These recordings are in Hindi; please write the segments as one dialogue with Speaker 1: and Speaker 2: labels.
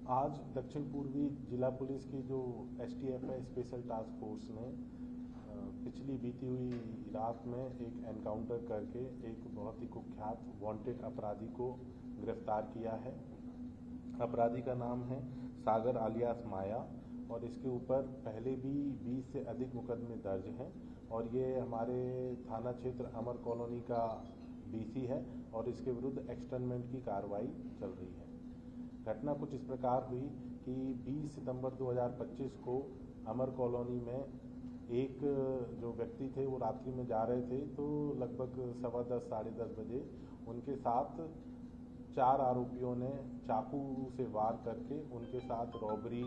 Speaker 1: आज दक्षिण पूर्वी जिला पुलिस की जो एसटीएफ है, स्पेशल टास्क फोर्स ने पिछली बीती हुई रात में एक एनकाउंटर करके एक बहुत ही कुख्यात वांटेड अपराधी को गिरफ्तार किया है। अपराधी का नाम है सागर आलियास माया और इसके ऊपर पहले भी 20 से अधिक मुकदमे दर्ज हैं और ये हमारे थाना क्षेत्र अमर कॉलोनी का बीसी है और इसके विरुद्ध एक्सटर्नमेंट की कार्रवाई चल रही है। घटना कुछ इस प्रकार हुई कि 20 सितंबर 2025 को अमर कॉलोनी में एक जो व्यक्ति थे वो रात्रि में जा रहे थे, तो लगभग 10:15 साढ़े 10 बजे उनके साथ 4 आरोपियों ने चाकू से वार करके उनके साथ रॉबरी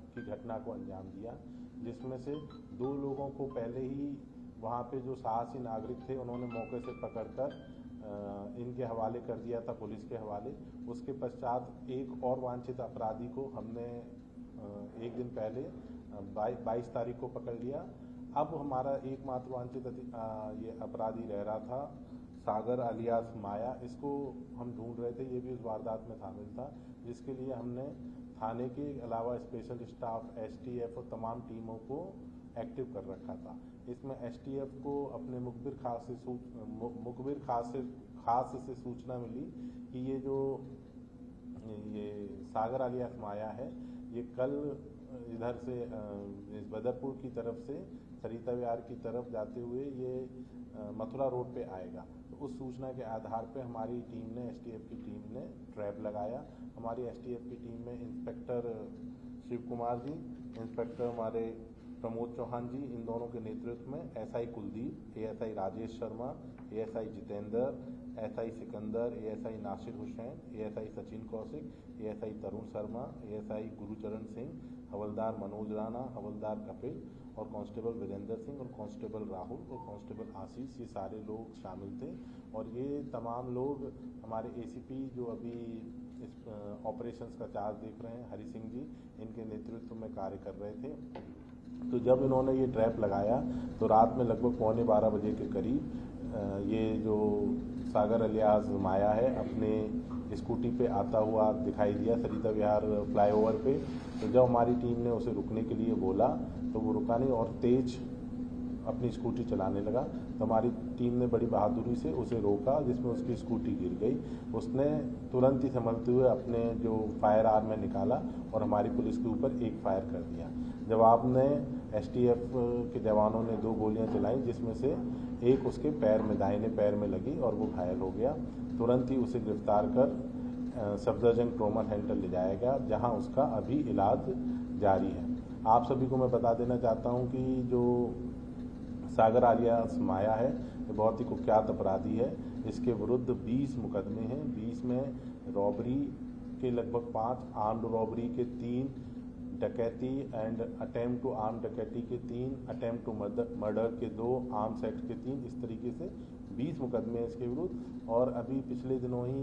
Speaker 1: की घटना को अंजाम दिया, जिसमें से 2 लोगों को पहले ही वहाँ पे जो साहसी नागरिक थे उन्होंने मौके से पकड़कर इनके हवाले कर दिया था, पुलिस के हवाले। उसके पश्चात एक और वांछित अपराधी को हमने एक दिन पहले 22 तारीख को पकड़ लिया। अब हमारा एकमात्र वांछित ये अपराधी रह रहा था सागर आलियास माया। इसको हम ढूंढ रहे थे, ये भी उस वारदात में शामिल था, जिसके लिए हमने थाने के अलावा स्पेशल स्टाफ, एसटीएफ और तमाम टीमों को एक्टिव कर रखा था। इसमें एसटीएफ को अपने मुखबिर खास से सूचना मिली कि ये जो ये सागर आलियास माया है, ये कल इधर से बदरपुर की तरफ से सरिता विहार की तरफ जाते हुए ये मथुरा रोड पे आएगा। तो उस सूचना के आधार पे हमारी टीम ने, एसटीएफ की टीम ने ट्रैप लगाया। हमारी एसटीएफ की टीम में इंस्पेक्टर शिव कुमार जी, इंस्पेक्टर हमारे प्रमोद चौहान जी, इन दोनों के नेतृत्व में SI Kuldeep, ASI Rajesh Sharma, ASI Jitendra, SI Sikandar, ASI Nasir Hussain, ASI Sachin Kaushik, ASI Tarun Sharma, ASI Gurcharan Singh, हवलदार मनोज राणा, हवलदार कपिल और कांस्टेबल वीरेंद्र सिंह और कांस्टेबल राहुल और कांस्टेबल आशीष, ये सारे लोग शामिल थे। और ये तमाम लोग हमारे एसीपी जो अभी इस ऑपरेशंस का चार्ज देख रहे हैं, हरि सिंह जी, इनके नेतृत्व में कार्य कर रहे थे। तो जब इन्होंने ये ट्रैप लगाया तो रात में लगभग 11:15 बजे के करीब ये जो सागर आलियास माया है अपने स्कूटी पे आता हुआ दिखाई दिया सरिता विहार फ्लाईओवर पे। तो जब हमारी टीम ने उसे रुकने के लिए बोला तो वो रुका नहीं और तेज अपनी स्कूटी चलाने लगा। तो हमारी टीम ने बड़ी बहादुरी से उसे रोका, जिसमें उसकी स्कूटी गिर गई। उसने तुरंत ही संभलते हुए अपने जो फायर आर्म में निकाला और हमारी पुलिस के ऊपर एक फायर कर दिया। जवाब में एसटीएफ के जवानों ने 2 गोलियां चलाई, जिसमें से एक उसके पैर में, दाहिने पैर में लगी और वो घायल हो गया। तुरंत ही उसे गिरफ्तार कर सफदरजंग ट्रॉमा सेंटर ले जाया गया, जहां उसका अभी इलाज जारी है। आप सभी को मैं बता देना चाहता हूं कि जो सागर आलियास माया है ये बहुत ही कुख्यात अपराधी है। इसके विरुद्ध 20 मुकदमे हैं। 20 में रॉबरी के लगभग 5, आर्म्ड रॉबरी के 3, डकैती एंड अटेम्प्ट टू आर्म डकैती के 3, अटेम्प्ट टू मर्डर के 2, आर्म्स एक्ट के 3, इस तरीके से 20 मुकदमे हैं इसके विरुद्ध। और अभी पिछले दिनों ही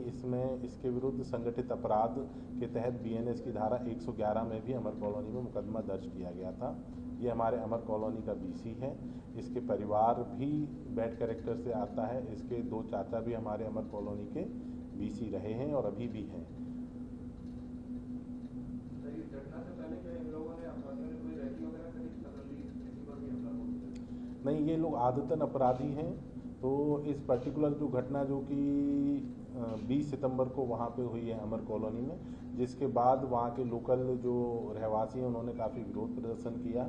Speaker 1: इसके विरुद्ध संगठित अपराध के तहत बीएनएस की धारा 111 में भी अमर कॉलोनी में मुकदमा दर्ज किया गया था। ये हमारे अमर कॉलोनी का बीसी है। इसके परिवार भी बैड कैरेक्टर से आता है। इसके 2 चाचा भी हमारे अमर कॉलोनी के बीसी रहे हैं और अभी भी हैं। नहीं, ये लोग आदतन अपराधी हैं। तो इस पर्टिकुलर जो घटना जो कि 20 सितंबर को वहाँ पे हुई है अमर कॉलोनी में, जिसके बाद वहाँ के लोकल जो रहवासी हैं उन्होंने काफ़ी विरोध प्रदर्शन किया।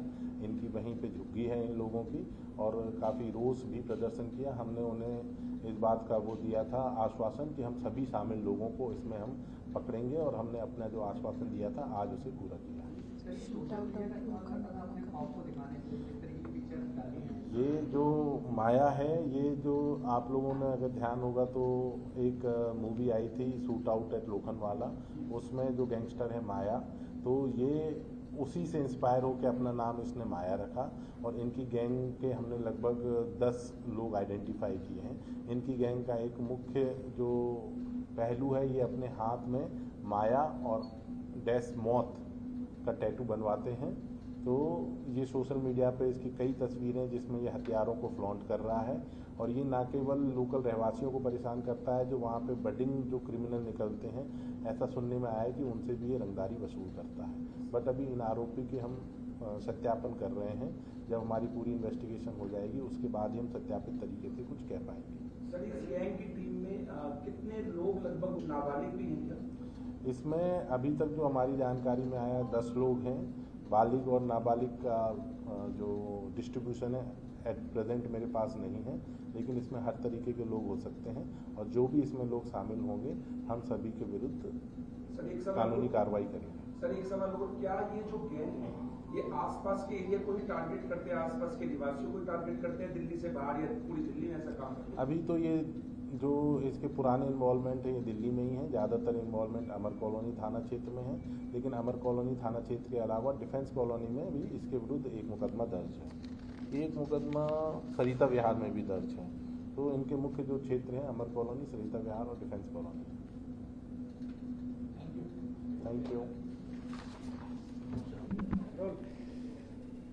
Speaker 1: इनकी वहीं पे झुग्गी है इन लोगों की, और काफ़ी रोष भी प्रदर्शन किया। हमने उन्हें इस बात का वो दिया था आश्वासन कि हम सभी शामिल लोगों को इसमें हम पकड़ेंगे, और हमने अपना जो आश्वासन दिया था आज उसे पूरा किया। ये जो माया है, ये जो आप लोगों ने अगर ध्यान होगा तो एक मूवी आई थी शूट आउट एट लोखंडवाला, उसमें जो गैंगस्टर है माया, तो ये उसी से इंस्पायर होकर अपना नाम इसने माया रखा। और इनकी गैंग के हमने लगभग 10 लोग आइडेंटिफाई किए हैं। इनकी गैंग का एक मुख्य जो पहलू है, ये अपने हाथ में माया और डैश मौत का टैटू बनवाते हैं। तो ये सोशल मीडिया पे इसकी कई तस्वीरें जिसमें ये हथियारों को फ्लॉन्ट कर रहा है, और ये ना केवल लोकल रहवासियों को परेशान करता है, जो वहाँ पे बडिंग जो क्रिमिनल निकलते हैं, ऐसा सुनने में आया है कि उनसे भी ये रंगदारी वसूल करता है। बट अभी इन आरोपी के हम सत्यापन कर रहे हैं। जब हमारी पूरी इन्वेस्टिगेशन हो जाएगी उसके बाद ही हम सत्यापित तरीके से कुछ कह पाएंगे।
Speaker 2: सर, इस गैंग की टीम में कितने लोग, लगभग नाबालिग भी हैं क्या?
Speaker 1: इसमें अभी तक जो हमारी जानकारी में आया 10 लोग हैं। बालिग और नाबालिग का जो डिस्ट्रीब्यूशन है एट प्रेजेंट मेरे पास नहीं है, लेकिन इसमें हर तरीके के लोग हो सकते हैं, और जो भी इसमें लोग शामिल होंगे हम सभी के विरुद्ध कानूनी कार्रवाई करेंगे।
Speaker 2: सर, एक सवाल हो, क्या ये जो गैंग है ये आसपास के एरिया को ही टारगेट करते हैं, आसपास के निवासियों को टारगेट करते हैं, दिल्ली से बाहर या पूरी दिल्ली में ऐसा काम करते हैं?
Speaker 1: अभी तो ये जो इसके पुराने इन्वॉल्वमेंट है ये दिल्ली में ही है। ज़्यादातर इन्वॉल्वमेंट अमर कॉलोनी थाना क्षेत्र में है, लेकिन अमर कॉलोनी थाना क्षेत्र के अलावा डिफेंस कॉलोनी में भी इसके विरुद्ध एक मुकदमा दर्ज है। एक मुकदमा सरिता विहार में भी दर्ज है। तो इनके मुख्य जो क्षेत्र हैं अमर कॉलोनी, सरिता विहार और defence colony. Thank you.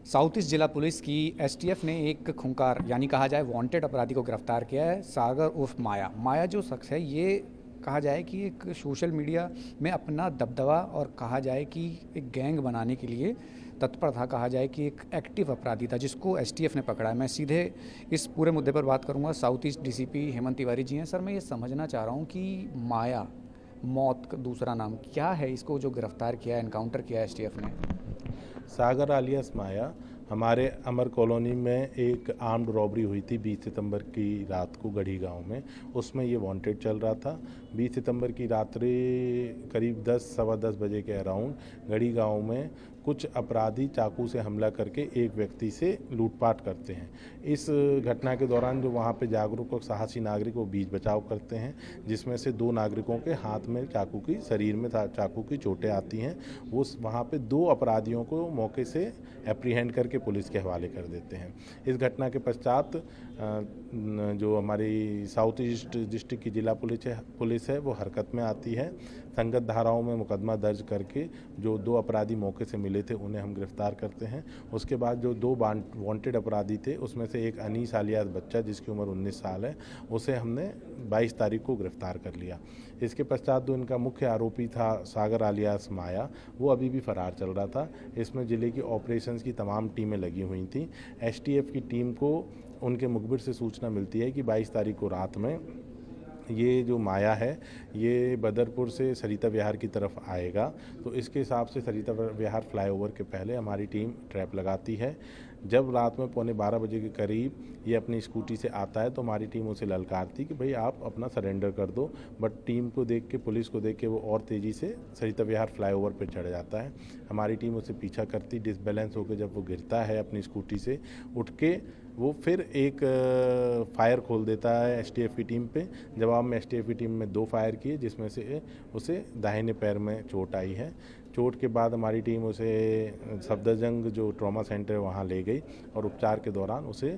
Speaker 3: South east जिला पुलिस की एसटीएफ ने एक खूंखार यानी कहा जाए वांटेड अपराधी को गिरफ्तार किया है। सागर उर्फ माया। माया जो शख्स है ये कहा जाए कि एक सोशल मीडिया में अपना दबदबा और कहा जाए कि एक गैंग बनाने के लिए तत्पर था। कहा जाए कि एक एक्टिव अपराधी था जिसको एसटीएफ ने पकड़ा है। मैं सीधे इस पूरे मुद्दे पर बात करूंगा। South east DCP Hemant Tiwari ji हैं। सर, मैं ये समझना चाह रहा हूँ कि माया, मौत का दूसरा नाम क्या है, इसको जो गिरफ्तार किया, एनकाउंटर किया एसटीएफ ने?
Speaker 1: सागर आलियास माया हमारे अमर कॉलोनी में एक आर्म्ड रॉबरी हुई थी 20 सितंबर की रात को गढ़ी गांव में। उसमें ये वांटेड चल रहा था। 20 सितंबर की रात्रि करीब 10 सवा 10 बजे के अराउंड गढ़ी गांव में कुछ अपराधी चाकू से हमला करके एक व्यक्ति से लूटपाट करते हैं। इस घटना के दौरान जो वहाँ पे जागरूक और साहसी नागरिक वो बीच बचाव करते हैं, जिसमें से 2 नागरिकों के हाथ में चाकू की, शरीर में चाकू की चोटें आती हैं। वो वहाँ पे 2 अपराधियों को मौके से एप्रीहेंड करके पुलिस के हवाले कर देते हैं। इस घटना के पश्चात जो हमारी साउथ ईस्ट डिस्ट्रिक्ट की जिला पुलिस है वो हरकत में आती है। संगत धाराओं में मुकदमा दर्ज करके जो 2 अपराधी मौके से मिले थे उन्हें हम गिरफ्तार करते हैं। उसके बाद जो 2 वांटेड अपराधी थे उसमें से एक अनीस आलियास बच्चा जिसकी उम्र 19 साल है, उसे हमने 22 तारीख को गिरफ्तार कर लिया। इसके पश्चात जो इनका मुख्य आरोपी था सागर आलियास माया, वो अभी भी फरार चल रहा था। इसमें जिले की ऑपरेशंस की तमाम टीमें लगी हुई थी। एसटीएफ की टीम को उनके मुखबिर से सूचना मिलती है कि 22 तारीख को रात में ये जो माया है ये बदरपुर से सरिता विहार की तरफ आएगा। तो इसके हिसाब से सरिता विहार फ्लाईओवर के पहले हमारी टीम ट्रैप लगाती है। जब रात में 11:15 बजे के करीब ये अपनी स्कूटी से आता है तो हमारी टीम उसे ललकारती कि भाई आप अपना सरेंडर कर दो। बट टीम को देख के, पुलिस को देख के वो और तेज़ी से सरिता विहार फ्लाईओवर पर चढ़ जाता है। हमारी टीम उसे पीछा करती, डिसबैलेंस होकर जब वो गिरता है अपनी स्कूटी से उठ के, वो फिर एक फायर खोल देता है एसटीएफ की टीम पे। जवाब में एसटीएफ की टीम में 2 फायर किए जिसमें से उसे दाहिने पैर में चोट आई है। चोट के बाद हमारी टीम उसे सफदरजंग जो ट्रॉमा सेंटर है वहाँ ले गई और उपचार के दौरान उसे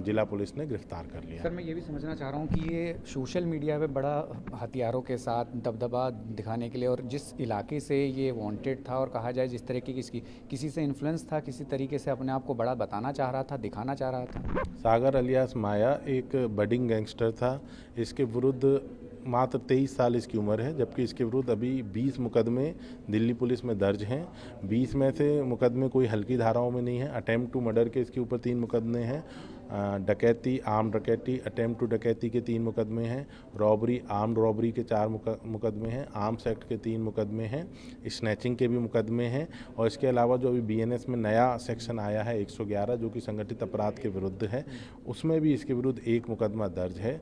Speaker 1: जिला पुलिस ने गिरफ्तार कर लिया।
Speaker 3: सर, मैं ये भी समझना चाह रहा हूँ कि ये सोशल मीडिया पे बड़ा हथियारों के साथ दबदबा दिखाने के लिए, और जिस इलाके से ये वांटेड था और कहा जाए जिस तरीके की किसी से इन्फ्लुएंस था, किसी तरीके से अपने आप को बड़ा बताना चाह रहा था, दिखाना चाह रहा था।
Speaker 1: सागर आलियास माया एक बडिंग गैंगस्टर था। इसके विरुद्ध मात्र 23 साल इसकी उम्र है, जबकि इसके विरुद्ध अभी 20 मुकदमे दिल्ली पुलिस में दर्ज हैं। 20 में से मुकदमे कोई हल्की धाराओं में नहीं है। अटेम्प्ट टू मर्डर के इसके ऊपर 3 मुकदमे हैं। डकैती, आर्म डकैती, अटेम्प्ट टू डकैती के 3 मुकदमे हैं। रॉबरी, आर्म्ड रॉबरी के 4 मुकदमे हैं। आर्म्स एक्ट के 3 मुकदमे हैं। स्नैचिंग के भी मुकदमे हैं। और इसके अलावा जो अभी बीएनएस में नया सेक्शन आया है 111 जो कि संगठित अपराध के विरुद्ध है, उसमें भी इसके विरुद्ध 1 मुकदमा दर्ज है।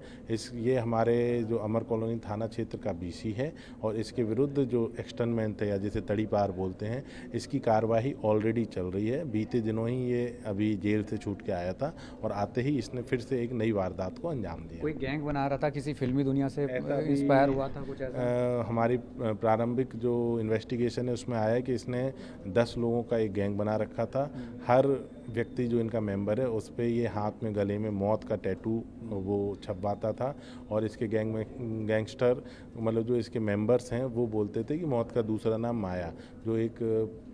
Speaker 1: ये हमारे जो अमर कॉलोनी थाना क्षेत्र का बीसी है और इसके विरुद्ध जो एक्सटर्नमेंट है या जिसे तड़ी पार बोलते हैं, इसकी कार्यवाही ऑलरेडी चल रही है। बीते दिनों ही ये अभी जेल से छूट के आया था और आते ही इसने फिर से एक नई वारदात को अंजाम दिया।
Speaker 3: कोई गैंग बना रहा था, किसी फिल्मी दुनिया से इंस्पायर हुआ था कुछ ऐसा?
Speaker 1: हमारी प्रारंभिक जो इन्वेस्टिगेशन है उसमें आया है कि इसने 10 लोगों का एक गैंग बना रखा था। हर व्यक्ति जो इनका मेंबर है उस पे ये हाथ में गले में मौत का टैटू वो छपवाता था और इसके गैंगस्टर मतलब जो इसके मेंबर्स हैं वो बोलते थे कि मौत का दूसरा नाम माया, जो एक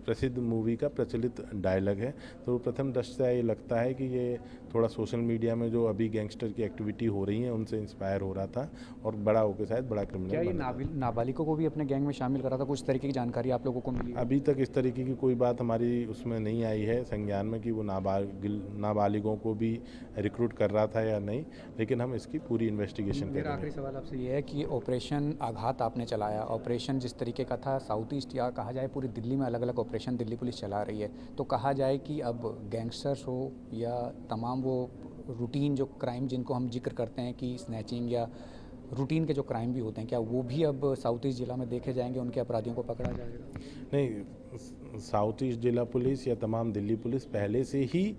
Speaker 1: प्रसिद्ध मूवी का प्रचलित डायलॉग है। तो प्रथम दृष्टया ये लगता है कि ये थोड़ा सोशल मीडिया में जो अभी गैंगस्टर की एक्टिविटी हो रही है उनसे इंस्पायर हो रहा था और बड़ा होकर शायद बड़ा क्रिमिनल
Speaker 3: क्या ये
Speaker 1: बना था।
Speaker 3: नाबालिगों को भी अपने गैंग में शामिल करा था? कुछ तरीके की जानकारी आप लोगों को मिली?
Speaker 1: अभी तक इस तरीके की कोई बात हमारी उसमें नहीं आई है संज्ञान में कि वो नाबालिगों को भी रिक्रूट कर रहा था या नहीं, लेकिन हम इसकी पूरी इन्वेस्टिगेशन
Speaker 3: मेरा
Speaker 1: करेंगे।
Speaker 3: आखिरी सवाल आपसे ये है कि ऑपरेशन आघात आपने चलाया, ऑपरेशन जिस तरीके का था साउथ ईस्ट या कहा जाए पूरी दिल्ली में अलग अलग ऑपरेशन दिल्ली पुलिस चला रही है, तो कहा जाए कि अब गैंगस्टर्स हो या तमाम वो रूटीन जो क्राइम जिनको हम जिक्र करते हैं कि स्नैचिंग या रूटीन के जो क्राइम भी होते हैं, क्या वो भी अब साउथ ईस्ट जिला में देखे जाएंगे, उनके अपराधियों को पकड़ा जाएगा?
Speaker 1: नहीं, साउथ ईस्ट जिला पुलिस या तमाम दिल्ली पुलिस पहले से ही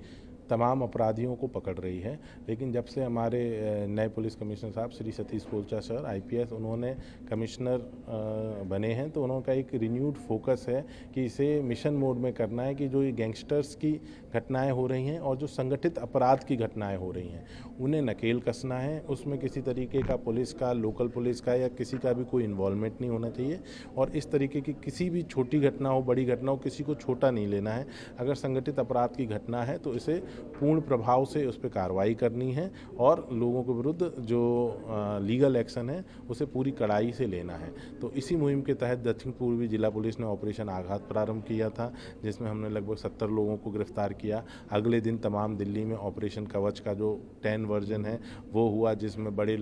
Speaker 1: तमाम अपराधियों को पकड़ रही है, लेकिन जब से हमारे नए पुलिस कमिश्नर साहब श्री सतीश कोलचा सर IPS उन्होंने कमिश्नर बने हैं, तो उन्होंने का एक रिन्यूड फोकस है कि इसे मिशन मोड में करना है कि जो ये गैंगस्टर्स की घटनाएं हो रही हैं और जो संगठित अपराध की घटनाएं हो रही हैं उन्हें नकेल कसना है। उसमें किसी तरीके का पुलिस का, लोकल पुलिस का या किसी का भी कोई इन्वॉल्वमेंट नहीं होना चाहिए और इस तरीके की किसी भी छोटी घटना हो, बड़ी घटना हो, किसी को छोटा नहीं लेना है। अगर संगठित अपराध की घटना है तो इसे पूर्ण प्रभाव से उस पर कार्रवाई करनी है और लोगों के विरुद्ध जो लीगल एक्शन है उसे पूरी कड़ाई से लेना है। तो इसी मुहिम के तहत दक्षिण पूर्वी जिला पुलिस ने ऑपरेशन आघात प्रारंभ किया था, जिसमें हमने लगभग 70 लोगों को गिरफ्तार किया। अगले दिन तमाम दिल्ली में ऑपरेशन कवच का जो 10 वर्जन है वो हुआ, जिसमें बड़े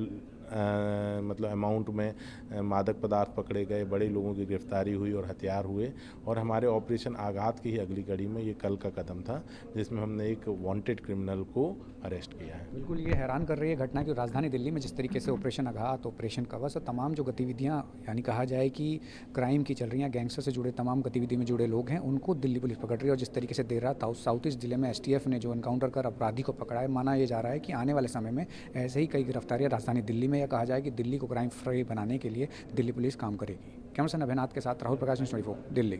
Speaker 1: मतलब अमाउंट में मादक पदार्थ पकड़े गए, बड़े लोगों की गिरफ्तारी हुई और हथियार हुए। और हमारे ऑपरेशन आघात की ही अगली कड़ी में ये कल का कदम था जिसमें हमने एक वांटेड क्रिमिनल को अरेस्ट किया है।
Speaker 3: बिल्कुल, ये हैरान कर रही है घटना कि राजधानी दिल्ली में जिस तरीके से ऑपरेशन आघात, ऑपरेशन कवच और तमाम जो गतिविधियां यानी कहा जाए कि क्राइम की चल रही हैं, गैंगस्टर से जुड़े तमाम गतिविधि में जुड़े लोग हैं, उनको दिल्ली पुलिस पकड़ रही है। और जिस तरीके से देर रात साउथ ईस्ट जिले में STF ने जो एनकाउंटर कर अपराधी को पकड़ा है, माना यह जा रहा है कि आने वाले समय में ऐसे ही कई गिरफ्तारियां राजधानी दिल्ली में, या कहा जाए कि दिल्ली को क्राइम फ्री बनाने के लिए दिल्ली पुलिस काम करेगी। कैमरा पर्सन अभिनाथ के साथ राहुल प्रकाश, न्यूज़ 24 दिल्ली।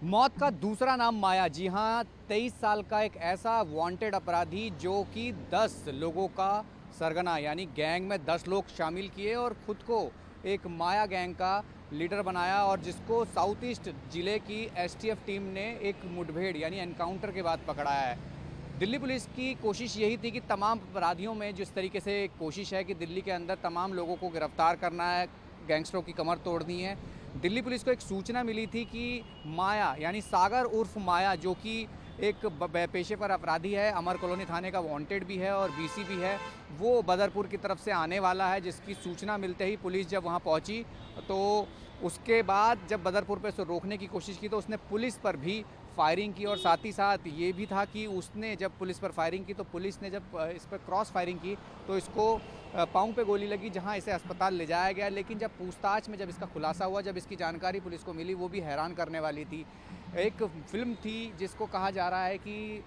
Speaker 3: मौत का दूसरा नाम माया। जी हाँ, 23 साल का एक ऐसा वांटेड अपराधी जो कि 10 लोगों का सरगना यानी गैंग में 10 लोग शामिल किए और खुद को एक माया गैंग का लीडर बनाया और जिसको साउथ ईस्ट जिले की STF टीम ने एक मुठभेड़ यानी एनकाउंटर के बाद पकड़ाया है। दिल्ली पुलिस की कोशिश यही थी कि तमाम अपराधियों में जिस तरीके से कोशिश है कि दिल्ली के अंदर तमाम लोगों को गिरफ्तार करना है, गैंगस्टरों की कमर तोड़नी है। दिल्ली पुलिस को एक सूचना मिली थी कि माया यानी सागर उर्फ माया, जो कि एक पेशे पर अपराधी है, अमर कॉलोनी थाने का वांटेड भी है और BC भी है, वो बदरपुर की तरफ से आने वाला है। जिसकी सूचना मिलते ही पुलिस जब वहाँ पहुँची तो उसके बाद जब बदरपुर पे उसे रोकने की कोशिश की तो उसने पुलिस पर भी फायरिंग की और साथ ही साथ ये भी था कि उसने जब पुलिस पर फायरिंग की तो पुलिस ने जब इस पर क्रॉस फायरिंग की तो इसको पाँव पे गोली लगी, जहां इसे अस्पताल ले जाया गया। लेकिन जब पूछताछ में जब इसका खुलासा हुआ, जब इसकी जानकारी पुलिस को मिली, वो भी हैरान करने वाली थी। एक फिल्म थी जिसको कहा जा रहा है कि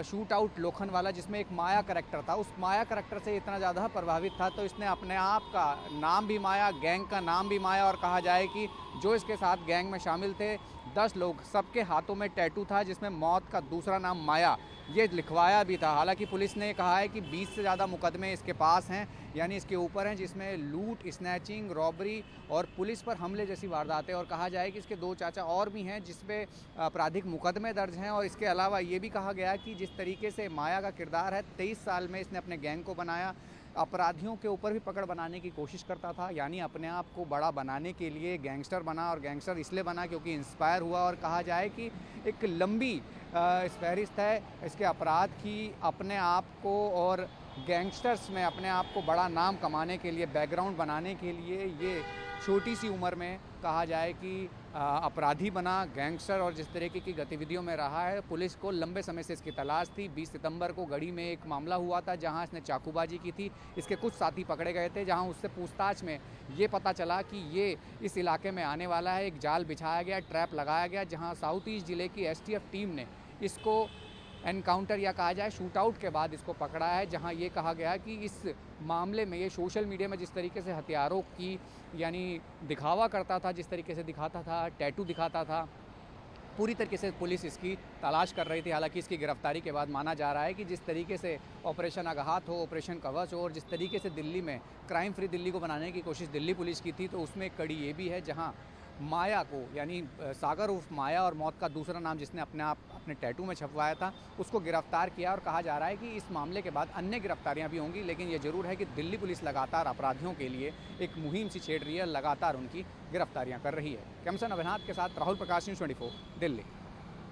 Speaker 3: शूट आउट लोखंडवाला, जिसमें एक माया करैक्टर था। उस माया करैक्टर से इतना ज़्यादा प्रभावित था तो इसने अपने आप का नाम भी माया, गैंग का नाम भी माया, और कहा जाए कि जो इसके साथ गैंग में शामिल थे 10 लोग, सबके हाथों में टैटू था जिसमें मौत का दूसरा नाम माया ये लिखवाया भी था। हालांकि पुलिस ने कहा है कि 20 से ज़्यादा मुकदमे इसके पास हैं, यानी इसके ऊपर हैं, जिसमें लूट, स्नैचिंग, रॉबरी और पुलिस पर हमले जैसी वारदातें। और कहा जाए कि इसके 2 चाचा और भी हैं जिसमें आपराधिक मुकदमे दर्ज हैं। और इसके अलावा ये भी कहा गया कि जिस तरीके से माया का किरदार है, 23 साल में इसने अपने गैंग को बनाया, अपराधियों के ऊपर भी पकड़ बनाने की कोशिश करता था, यानी अपने आप को बड़ा बनाने के लिए गैंगस्टर बना। और गैंगस्टर इसलिए बना क्योंकि इंस्पायर हुआ। और कहा जाए कि एक लंबी फहरिस्त है इसके अपराध की, अपने आप को और गैंगस्टर्स में अपने आप को बड़ा नाम कमाने के लिए, बैकग्राउंड बनाने के लिए ये छोटी सी उम्र में कहा जाए कि अपराधी बना, गैंगस्टर, और जिस तरीके की गतिविधियों में रहा है। पुलिस को लंबे समय से इसकी तलाश थी। 20 सितंबर को गढ़ी में एक मामला हुआ था जहां इसने चाकूबाजी की थी। इसके कुछ साथी पकड़े गए थे, जहां उससे पूछताछ में ये पता चला कि ये इस इलाके में आने वाला है। एक जाल बिछाया गया, ट्रैप लगाया गया, जहाँ साउथ ईस्ट जिले की STF टीम ने इसको एनकाउंटर या कहा जाए शूट आउट के बाद इसको पकड़ा है। जहां ये कहा गया कि इस मामले में ये सोशल मीडिया में जिस तरीके से हथियारों की यानी दिखावा करता था, जिस तरीके से दिखाता था, टैटू दिखाता था, पूरी तरीके से पुलिस इसकी तलाश कर रही थी। हालांकि इसकी गिरफ्तारी के बाद माना जा रहा है कि जिस तरीके से ऑपरेशन अगाहत हो, ऑपरेशन कवच हो और जिस तरीके से दिल्ली में क्राइम फ्री दिल्ली को बनाने की कोशिश दिल्ली पुलिस की थी, तो उसमें एक कड़ी ये भी है जहां माया को, यानी सागर उर्फ माया और मौत का दूसरा नाम जिसने अपने टैटू में छपवाया था, उसको गिरफ्तार किया। और कहा जा रहा है कि इस मामले के बाद अन्य गिरफ्तारियां भी होंगी। लेकिन ये जरूर है कि दिल्ली पुलिस लगातार अपराधियों के लिए एक मुहिम सी छेड़ रही है, लगातार उनकी गिरफ्तारियां कर रही है। कैमसन अभिनाथ के साथ राहुल प्रकाश, न्यूज़ 24 दिल्ली।